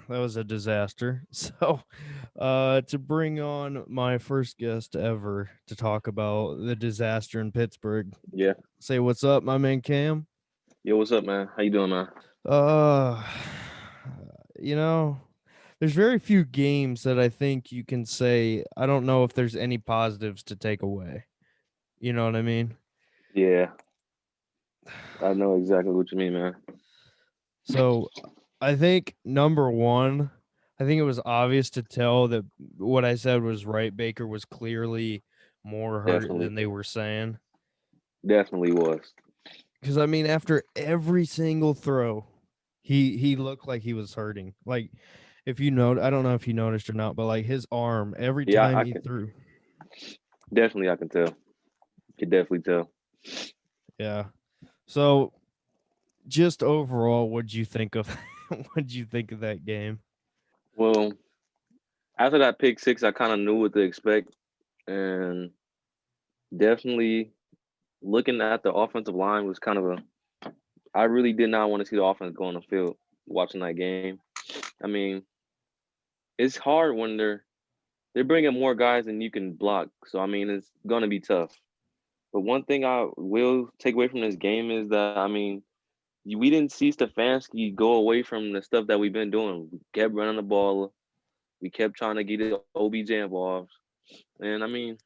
that was a disaster. So, to bring on my first guest ever to talk about the disaster in Pittsburgh, Yeah. say what's up, my man Cam. Yo, what's up, man? How you doing, man? Uh, you know, there's very few games that I think you can say, I don't know if there's any positives to take away. You know what I mean? Yeah, I know exactly what you mean, man. So, I think number one, I think it was obvious to tell that what I said was right. Baker was clearly more hurt Definitely, than they were saying. definitely was. Because I mean, after every single throw, he looked like he was hurting. Like if you know, I don't know if you noticed or not, but like his arm every Yeah, time I he can threw. definitely, I can tell. Can definitely tell. Yeah. So just overall, what'd you think of what'd you think of that game? Well, after that pick six, I kind of knew what to expect, and definitely looking at the offensive line was kind of a. I really did not want to see the offense go on the field watching that game. I mean, it's hard when they're bringing more guys than you can block. So I mean, it's gonna be tough. But one thing I will take away from this game is that I mean, we didn't see Stefanski go away from the stuff that we've been doing. We kept running the ball. We kept trying to get OBJ involved. And I mean,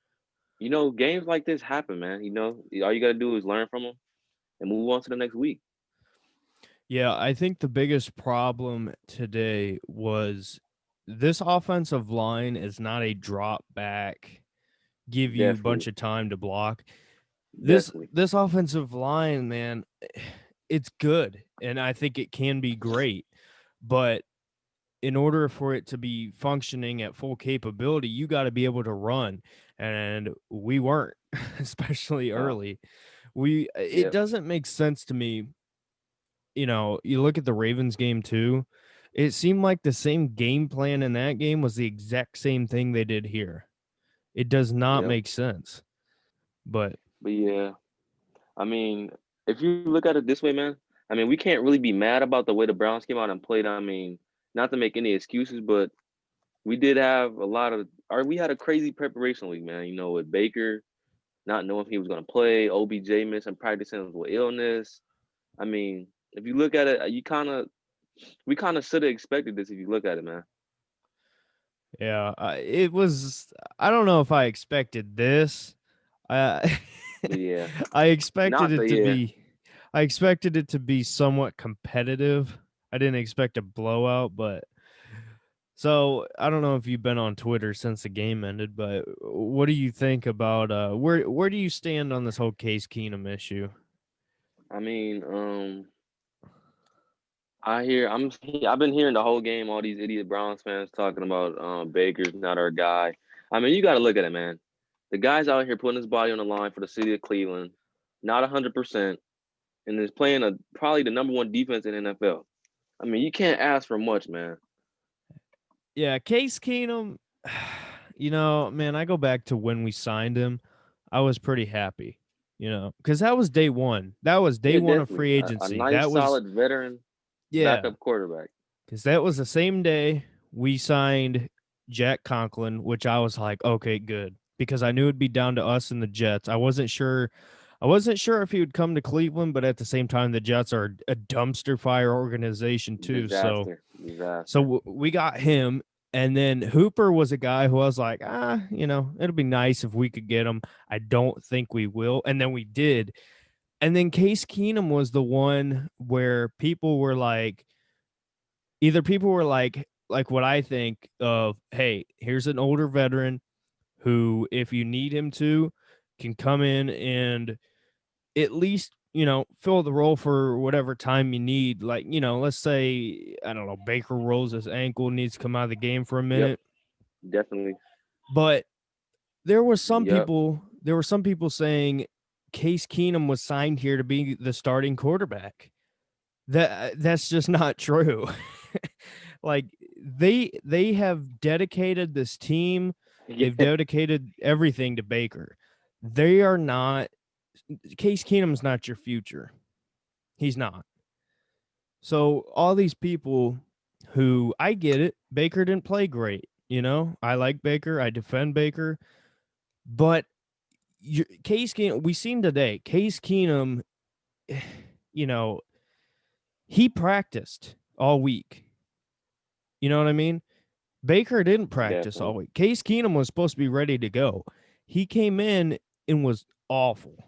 games like this happen, man. All you got to do is learn from them and move on to the next week. Yeah, I think the biggest problem today was this offensive line is not a drop back, give you a bunch Definitely. of time to block. This Definitely. this offensive line, man, it's good and I think it can be great, but in order for it to be functioning at full capability, you got to be able to run, and we weren't, especially No. early. We it Yep. doesn't make sense to me. You look at the Ravens game too. It seemed like the same game plan in that game was the exact same thing they did here. It does not Yep. make sense. But But yeah, I mean, if you look at it this way, man, I mean, we can't really be mad about the way the Browns came out and played. I mean, not to make any excuses, but we did have a lot of, or we had a crazy preparation week, man. With Baker not knowing if he was going to play, OBJ missing practicing with illness. I mean, if you look at it, we kind of should have expected this if you look at it, man. yeah, it was. I don't know if I expected this. Uh, But yeah, I expected not the it to yeah, be. I expected it to be somewhat competitive. I didn't expect a blowout, but so I don't know if you've been on Twitter since the game ended, but what do you think about where do you stand on this whole Case Keenum issue? I mean, I've been hearing the whole game. All these idiot Browns fans talking about Baker's not our guy. I mean, you got to look at it, man. The guy's out here putting his body on the line for the city of Cleveland, not 100%, and is playing probably the number one defense in NFL. I mean, you can't ask for much, man. Yeah, Case Keenum, man, I go back to when we signed him. I was pretty happy, because that was day one. That was day Yeah, one of definitely. free A agency. nice, That was, solid veteran yeah, backup quarterback. because that was the same day we signed Jack Conklin, which I was like, okay, good, because I knew it'd be down to us and the Jets. I wasn't sure if he would come to Cleveland, but at the same time, the Jets are a dumpster fire organization too. So Disaster. Disaster. so we got him, and then Hooper was a guy who I was like, it'll be nice if we could get him. I don't think we will, and then we did. And then Case Keenum was the one where people were like, either people were like what I think of, hey, here's an older veteran who, if you need him to, can come in and at least fill the role for whatever time you need. Like, let's say, I don't know, Baker rolls his ankle, needs to come out of the game for a Yep. minute. Definitely. But Yep. there were some people saying Case Keenum was signed here to be the starting quarterback. That's just not true. Like, they have dedicated this team, they've Yeah. dedicated everything to Baker. They are not Case Keenum's not your future. He's not. So all these people who I get it. Baker didn't play great. I like Baker. I defend Baker. But Case Keenum, we seen today, Case Keenum, you know, he practiced all week. You know what I mean? Baker didn't practice all Definitely. week. Case Keenum was supposed to be ready to go. He came in and was awful.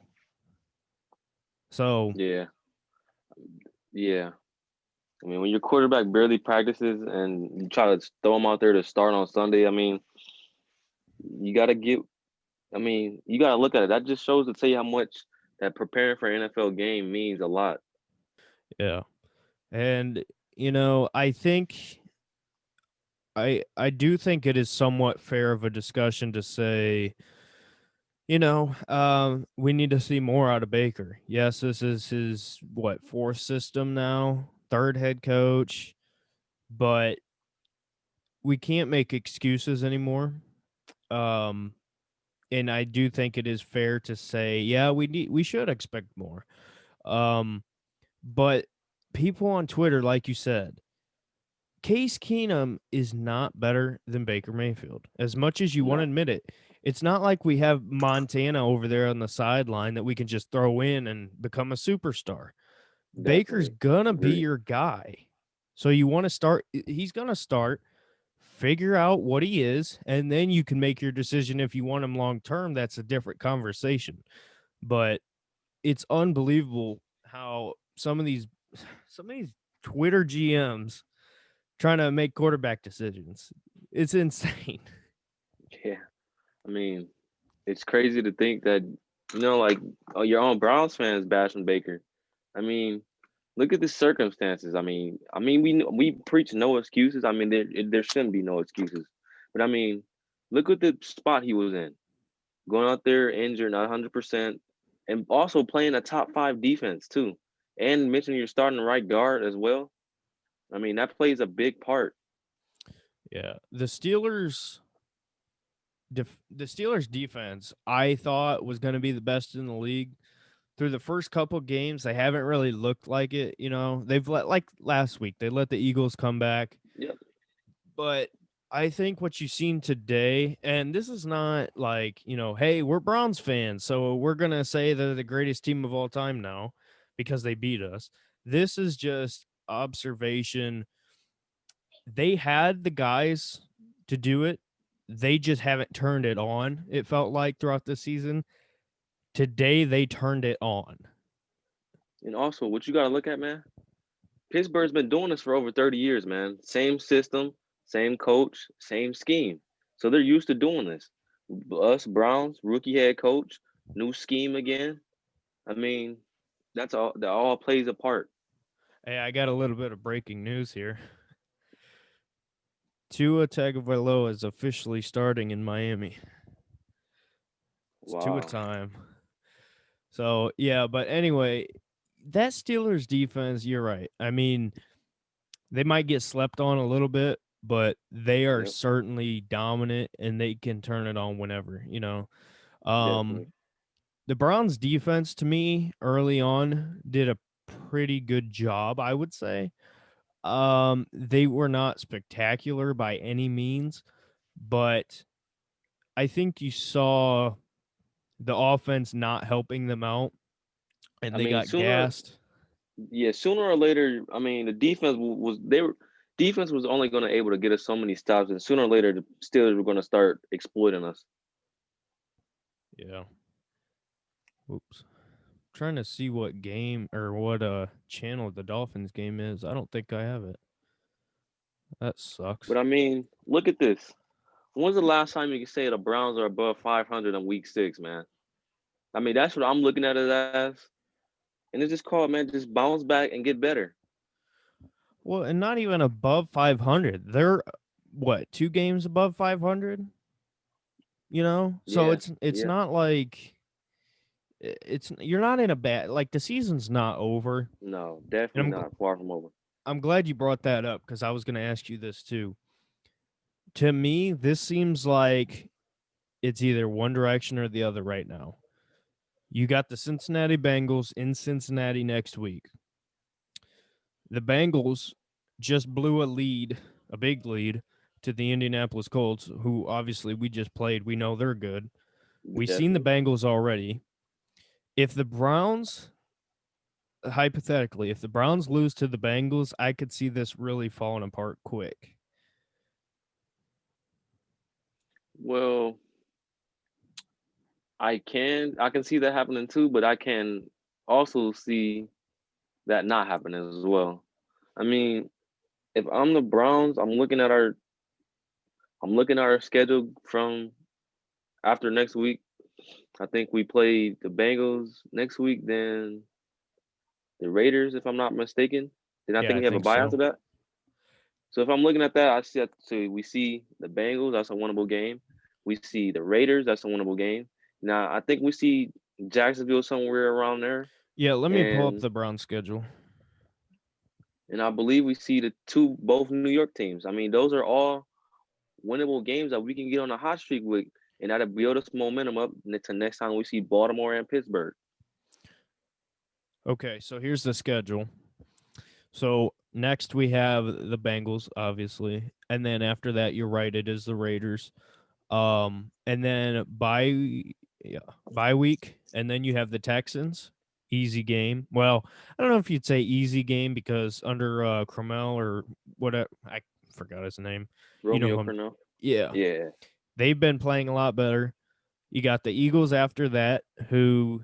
So, Yeah. Yeah. I mean, when your quarterback barely practices and you try to throw him out there to start on Sunday, I mean, you got to get. I mean, you got to look at it. That just shows to tell you how much that preparing for an NFL game means a lot. yeah. And I think I do think it is somewhat fair of a discussion to say, we need to see more out of Baker. Yes, this is his fourth system now, third head coach, but we can't make excuses anymore. Um, and I do think it is fair to say, yeah, we should expect more. Um, but people on Twitter, like you said, Case Keenum is not better than Baker Mayfield. As much as you want to No, admit it, it's not like we have Montana over there on the sideline that we can just throw in and become a superstar. Baker's definitely gonna be agree. your guy. So you want to start, he's gonna start, figure out what he is, and then you can make your decision if you want him long term. That's a different conversation. But it's unbelievable how some of these Twitter GMs trying to make quarterback decisions. It's insane. Yeah, I mean, it's crazy to think that like your own Browns fans bashing Baker. I mean, look at the circumstances. I mean, we preach no excuses. I mean, there shouldn't be no excuses. But I mean, look at the spot he was in, going out there injured, not 100%, and also playing a top five defense too, and mentioning you're starting right guard as well. I mean, that plays a big part. Yeah, the Steelers defense I thought was going to be the best in the league. Through the first couple games, they haven't really looked like it. They've like last week, they let the Eagles come back. Yep. But I think what you've seen today, and this is not like, hey, we're Browns fans, so we're going to say they're the greatest team of all time now because they beat us. This is just observation. They had the guys to do it. They just haven't turned it on, it felt like, throughout the season. Today, they turned it on. And also, what you got to look at, man, Pittsburgh's been doing this for over 30 years, man. Same system, same coach, same scheme. So they're used to doing this. Us Browns, rookie head coach, new scheme again. I mean, that's all. That all plays a part. Hey, I got a little bit of breaking news here. Tua Tagovailoa is officially starting in Miami. It's Tua Wow. time. So, yeah, but anyway, that Steelers defense, you're right. I mean, they might get slept on a little bit, but they are Yep. certainly dominant and they can turn it on whenever. Um, Definitely. the Browns defense to me early on did a pretty good job, I would say. They were not spectacular by any means, but I think you saw the offense not helping them out and I they mean, got gassed. sooner or later. I mean, the defense was they were defense was only going to able to get us so many stops, and sooner or later the Steelers were going to start exploiting us. Yeah. Oops. Trying to see what game or what channel the Dolphins game is. I don't think I have it. That sucks. But I mean, look at this. When's the last time you can say the Browns are above 500 in Week 6, man? I mean, that's what I'm looking at it as. And it's just called, man, just bounce back and get better. Well, and not even above 500. They're what, 2 games above 500? So Yeah, it's yeah. not like it's you're not in a bad, like, the season's not over. No, And definitely not. Far from over. I'm glad you brought that up because I was going to ask you this too. To me, this seems like it's either one direction or the other right now. You got the Cincinnati Bengals in Cincinnati next week. The Bengals just blew a big lead to the Indianapolis Colts, who obviously we just played. We know they're good. We've seen the Definitely. Bengals already. If the Browns, hypothetically, if the Browns lose to the Bengals, I could see this really falling apart quick. Well, I can see that happening too, but I can also see that not happening as well. I mean, if I'm the Browns, I'm looking at our schedule from after next week. I think we play the Bengals next week, then the Raiders, if I'm not mistaken. Then I Yeah, think I we have a think bye so. after that. So if I'm looking at that, I see that so we see the Bengals, that's a winnable game. We see the Raiders, that's a winnable game. Now I think we see Jacksonville somewhere around there. Yeah, let me pull up And the Browns schedule. I believe we see the both New York teams. I mean, those are all winnable games that we can get on a hot streak with, and that'll build us momentum up to next time we see Baltimore and Pittsburgh. Okay, so here's the schedule. So next we have the Bengals, obviously, and then after that, you're right, it is the Raiders. And then bye week, and then you have the Texans. Easy game. Well, I don't know if you'd say easy game because under Cromell or whatever, I forgot his name. You know Romeo who I'm. Crennel. Yeah, Yeah, they've been playing a lot better. You got the Eagles after that, who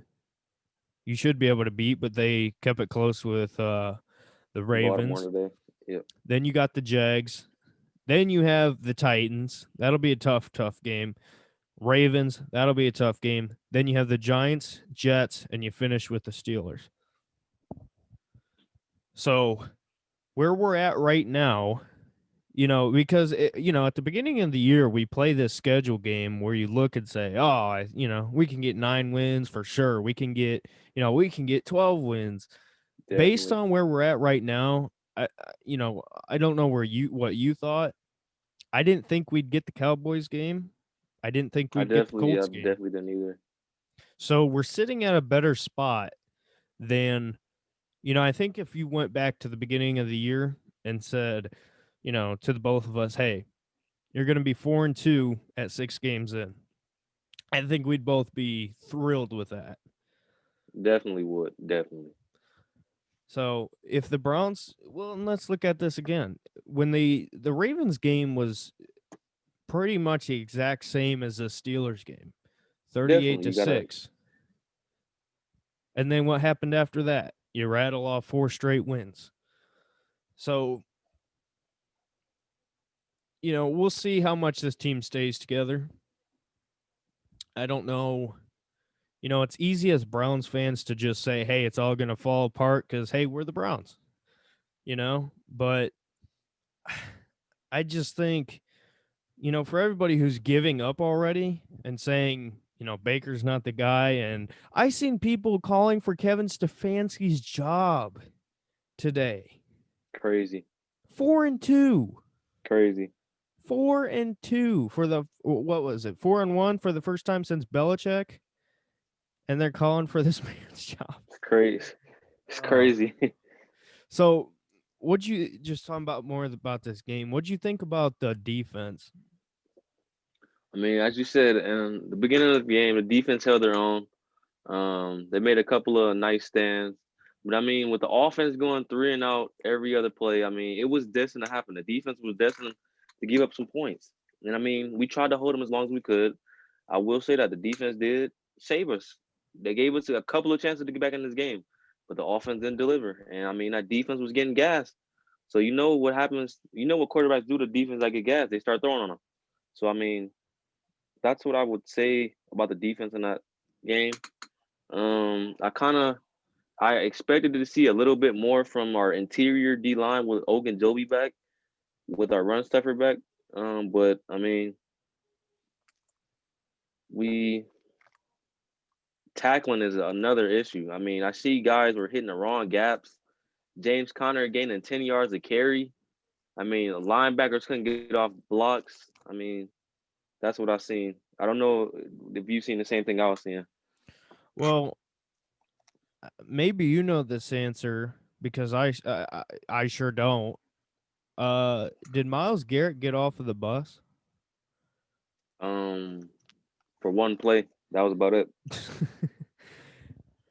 you should be able to beat, but they kept it close with the Baltimore Ravens. today. Yep, Then you got the Jags. Then you have the Titans. That'll be a tough game. Ravens, that'll be a tough game. Then you have the Giants, Jets, and you finish with the Steelers. So where we're at right now, because at the beginning of the year we play this schedule game where you look and say, oh, we can get 9 wins for sure. We can get 12 wins. Based definitely. on where we're at right now, I don't know what you thought. I didn't think we'd get the Cowboys game. I didn't think we'd get the I Colts game. definitely didn't either. So we're sitting at a better spot than, I think if you went back to the beginning of the year and said, to the both of us, hey, you're going to be 4-2 at 6 games in. I think we'd both be thrilled with that. Definitely would. Definitely. So if the Browns, well, and let's look at this again. When the Ravens game was pretty much the exact same as the Steelers game, 38 Definitely. to You gotta 6. And then what happened after that? You rattle off 4 straight wins. So, we'll see how much this team stays together. I don't know. It's easy as Browns fans to just say, hey, it's all going to fall apart because, hey, we're the Browns, But I just think, for everybody who's giving up already and saying, Baker's not the guy. And I seen people calling for Kevin Stefanski's job today. crazy. 4-2. Crazy. 4-2 for the what was it? 4-1 for the first time since Belichick, and they're calling for this man's job. It's crazy. It's Oh. crazy. So, what'd you just talking about more about this game? What'd you think about the defense? I mean, as you said in the beginning of the game, the defense held their own. They made a couple of nice stands. But I mean, with the offense going 3-and-out every other play, I mean, it was destined to happen. The defense was destined to give up some points. And I mean, we tried to hold them as long as we could. I will say that the defense did save us. They gave us a couple of chances to get back in this game, but the offense didn't deliver. And I mean, that defense was getting gassed. So you know what happens? You know what quarterbacks do to defense that get gassed? They start throwing on them. So I mean, that's what I would say about the defense in that game. I expected to see a little bit more from our interior D line with Ogunjobi back, with our run stuffer back. But I mean, we tackling is another issue. I mean, I see guys were hitting the wrong gaps. James Conner gaining 10 yards of carry. I mean, linebackers couldn't get off blocks. I mean, that's what I seen. I don't know if you've seen the same thing I was seeing. Well, maybe you know this answer because I sure don't. Did Miles Garrett get off of the bus? For one play, that was about it.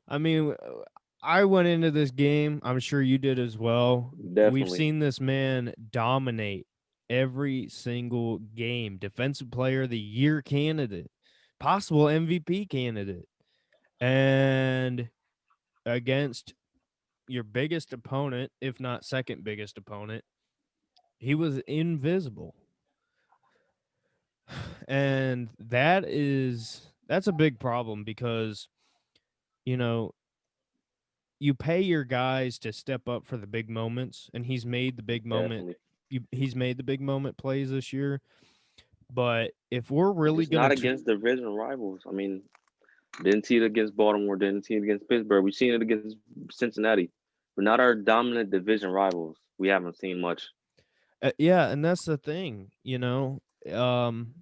I mean, I went into this game. I'm sure you did as well. We've Definitely. seen this man dominate every single game. Defensive Player of the Year candidate, possible MVP candidate, and against your biggest opponent, if not second biggest opponent, he was invisible. And that's a big problem because, you know, you pay your guys to step up for the big moments, and Definitely. he's made the big moment plays this year. But if we're really Just gonna not against division rivals. I mean, didn't see it against Baltimore, didn't see it against Pittsburgh. We've seen it against Cincinnati. But not our dominant division rivals. We haven't seen much. yeah, and that's the thing, um,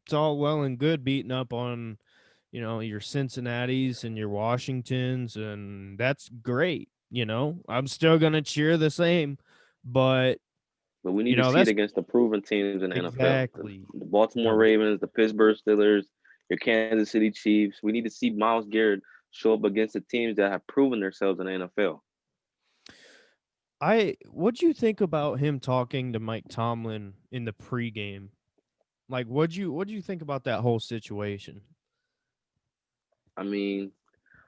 it's all well and good beating up on, your Cincinnati's and your Washingtons, and that's great. I'm still gonna cheer the same, but But we need to see it that's against the proven teams in the NFL. exactly The Baltimore the Ravens, the Pittsburgh Steelers, your Kansas City Chiefs. We need to see Miles Garrett show up against the teams that have proven themselves in the NFL. What'd you think about him talking to Mike Tomlin in the pregame? Like, what'd you think about that whole situation? I mean,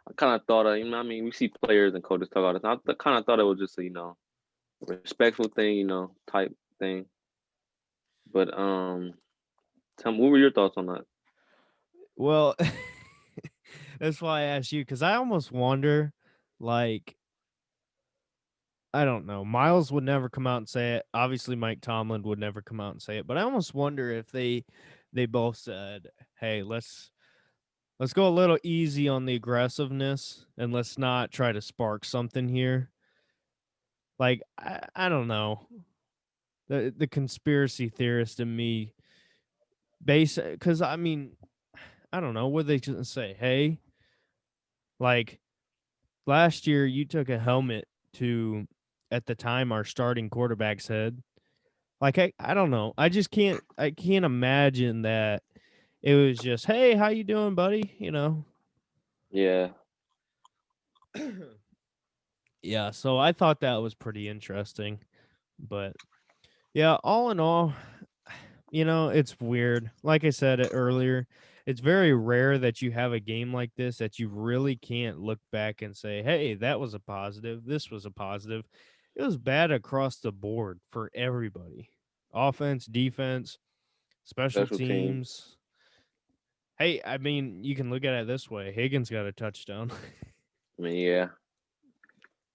I kind of thought, I mean, we see players and coaches talk all the time. I kind of thought it was just a, respectful thing, type thing. But tell me, what were your thoughts on that? Well, that's why I asked you because I almost wonder, like, I don't know. Miles would never come out and say it. Obviously, Mike Tomlin would never come out and say it. But I almost wonder if they both said, "Hey, let's go a little easy on the aggressiveness and let's not try to spark something here." Like, I don't know. The conspiracy theorist in me base because I mean, I don't know. What they just say? Hey, like last year you took a helmet to at the time our starting quarterback's head. Like I don't know. I can't imagine that it was just, "Hey, how you doing, buddy?" Yeah, Yeah, so I thought that was pretty interesting. But yeah, all in all, it's weird. Like I said it earlier, it's very rare that you have a game like this that you really can't look back and say, "Hey, that was a positive. This was a positive." It was bad across the board for everybody. Offense, defense, special special teams. teams. Hey, I mean, you can look at it this way. Higgins got a touchdown. I mean, yeah,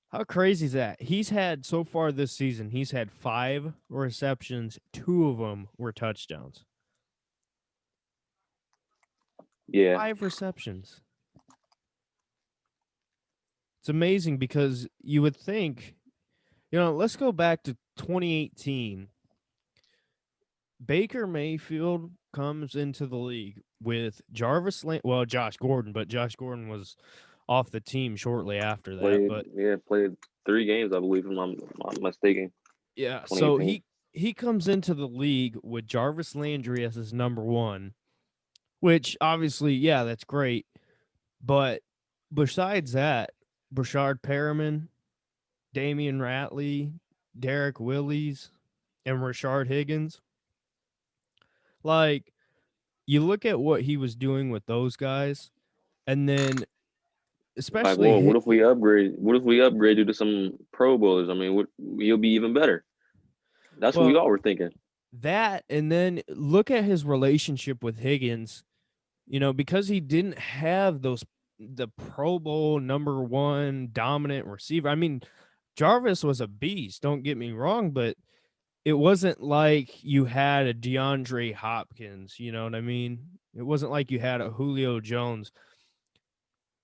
How crazy is that? He's had so far this season, he's had 5 receptions. 2 of them were touchdowns. yeah, 5 receptions. It's amazing because you would think, let's go back to 2018. Baker Mayfield comes into the league with Josh Gordon, but Josh Gordon was off the team shortly after that. But played 3 games, I believe, if I'm not mistaken. yeah, so 2018. he comes into the league with Jarvis Landry as his number one, which obviously, yeah, that's great. But besides that, Brashard Perriman, Damian Ratley, Derek Willis, and Rashard Higgins, like, you look at what he was doing with those guys, and then Like, especially whoa, what if we upgrade? What if we upgrade you to some Pro Bowlers? I mean, you'll be even better. That's what we well, all were thinking. that, and then look at his relationship with Higgins, because he didn't have the Pro Bowl number one dominant receiver. I mean, Jarvis was a beast, don't get me wrong, but it wasn't like you had a DeAndre Hopkins, you know what I mean? It wasn't like you had a Julio Jones.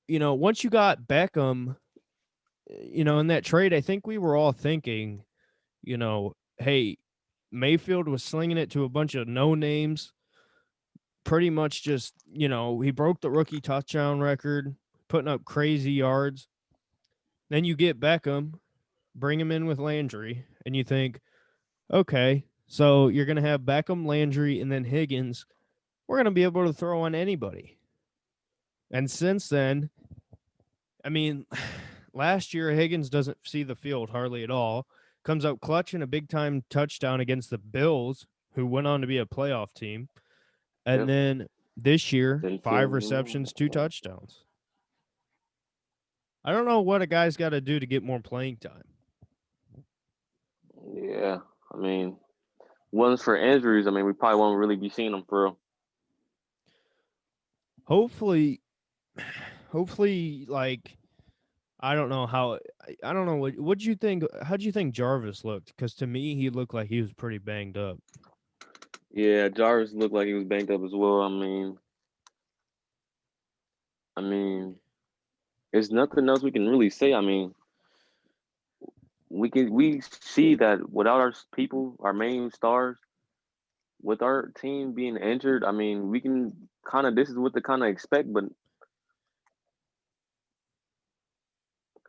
Once you got Beckham, in that trade, I think we were all thinking, hey, Mayfield was slinging it to a bunch of no names, pretty much just, he broke the rookie touchdown record, putting up crazy yards. Then you get Beckham, bring him in with Landry, and you think, Okay, so you're going to have Beckham, Landry, and then Higgins. We're going to be able to throw on anybody. And since then, I mean, last year Higgins doesn't see the field hardly at all. Comes out clutching a big time touchdown against the Bills, who went on to be a playoff team. And Yep. then this year, Didn't 5 feel you. receptions, 2 touchdowns. I don't know what a guy's got to do to get more playing time. Yeah. I mean, once for injuries, I mean, we probably won't really be seeing them for real. Hopefully, like I don't know how. I don't know what do you think. How do you think Jarvis looked? Because to me, he looked like he was pretty banged up. Yeah, Jarvis looked like he was banged up as well. I mean, there's nothing else we can really say. I mean, we see that without our people, our main stars, with our team being injured, I mean, we can kind of this is what to kind of expect. But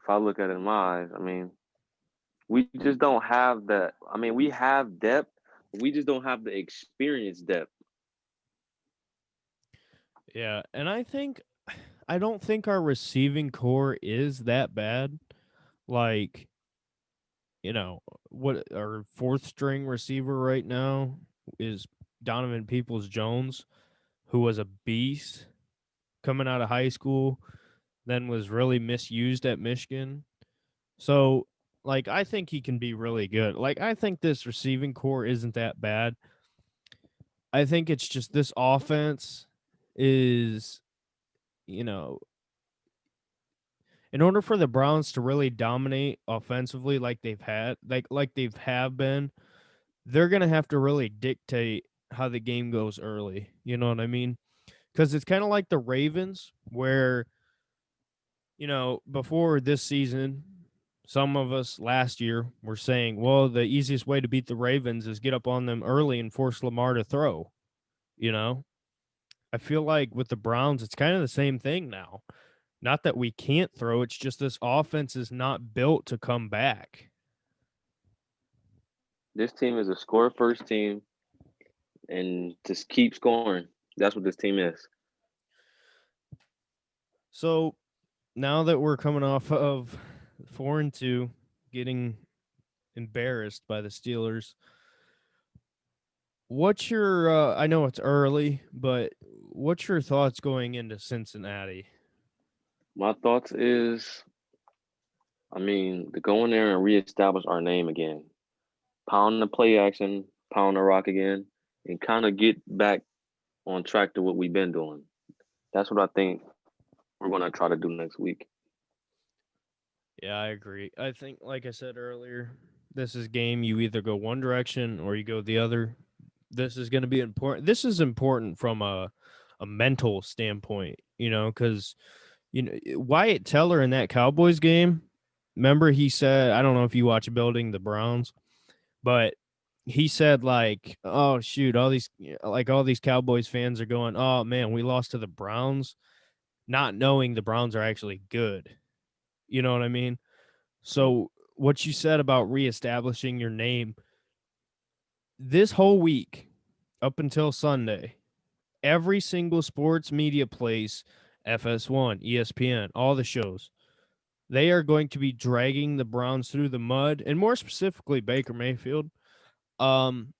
if I look at it in my eyes, I mean, we just don't have that. I mean, we have depth, we just don't have the experience depth. Yeah, and I don't think our receiving core is that bad. Like, what our fourth string receiver right now is Donovan Peoples Jones, who was a beast coming out of high school, then was really misused at Michigan. So, like, I think he can be really good. Like, I think this receiving core isn't that bad. I think it's just this offense is, you know, in order for the Browns to really dominate offensively like they've had, like they've have been, they're gonna have to really dictate how the game goes early. You know what I mean? Because it's kind of like the Ravens, where before this season, some of us last year were saying, well, the easiest way to beat the Ravens is get up on them early and force Lamar to throw. You know, I feel like with the Browns, it's kind of the same thing now. Not that we can't throw, it's just this offense is not built to come back. This team is a score first team and just keep scoring. That's what this team is. So now that we're coming off of 4-2, getting embarrassed by the Steelers, what's your I know it's early, but what's your thoughts going into Cincinnati? My thoughts is, I mean, to go in there and reestablish our name again, pound the play action, pound the rock again, and kind of get back on track to what we've been doing. That's what I think we're going to try to do next week. Yeah, I agree. I think, like I said earlier, this is game you either go one direction or you go the other. This is going to be important. This is important from a mental standpoint, because Wyatt Teller in that Cowboys game. Remember, he said, I don't know if you watch Building the Browns, but he said like, "Oh shoot, all these Cowboys fans are going, oh man, we lost to the Browns," not knowing the Browns are actually good. You know what I mean? So what you said about reestablishing your name this whole week up until Sunday, every single sports media place, FS1, ESPN, all the shows, they are going to be dragging the Browns through the mud, and more specifically Baker Mayfield. Um,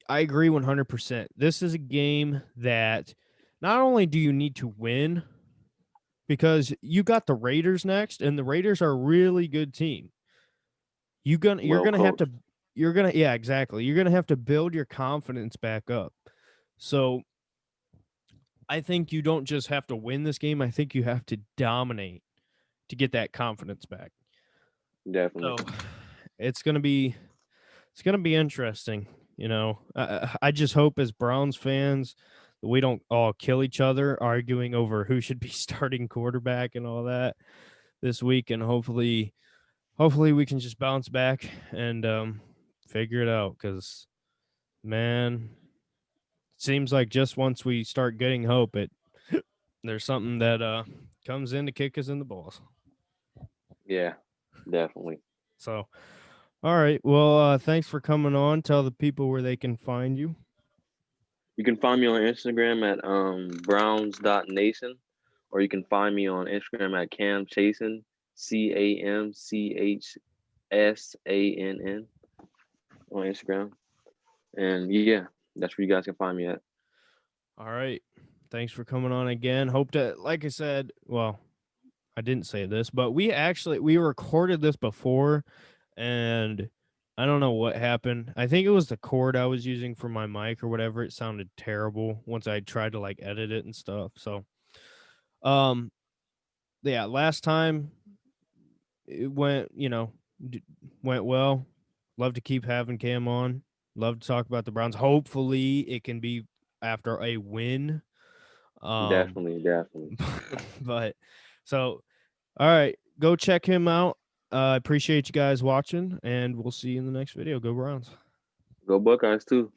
I agree 100%. This is a game that not only do you need to win because you got the Raiders next, and the Raiders are a really good team. You're Well gonna have coached. to yeah, exactly. You're gonna have to build your confidence back up. So I think you don't just have to win this game. I think you have to dominate to get that confidence back. Definitely. So it's gonna be interesting. I just hope as Browns fans that we don't all kill each other arguing over who should be starting quarterback and all that this week, and hopefully we can just bounce back and figure it out. Because man, it seems like just once we start getting hope, there's something that comes in to kick us in the balls. Yeah, definitely. So, All right. Well, thanks for coming on. Tell the people where they can find you. You can find me on Instagram at browns.nation, or you can find me on Instagram at Cam Chasen, CAMCHSANN on Instagram. And yeah, that's where you guys can find me at. All right. Thanks for coming on again. Hope to, like I said, well, I didn't say this, but we recorded this before, and I don't know what happened. I think it was the cord I was using for my mic or whatever. It sounded terrible once I tried to like edit it and stuff. So, um, yeah, last time it went, went well. Love to keep having Cam on. Love to talk about the Browns. Hopefully, it can be after a win. Definitely, definitely. But so, all right, go check him out. I appreciate you guys watching, and we'll see you in the next video. Go Browns. Go Buckeyes too.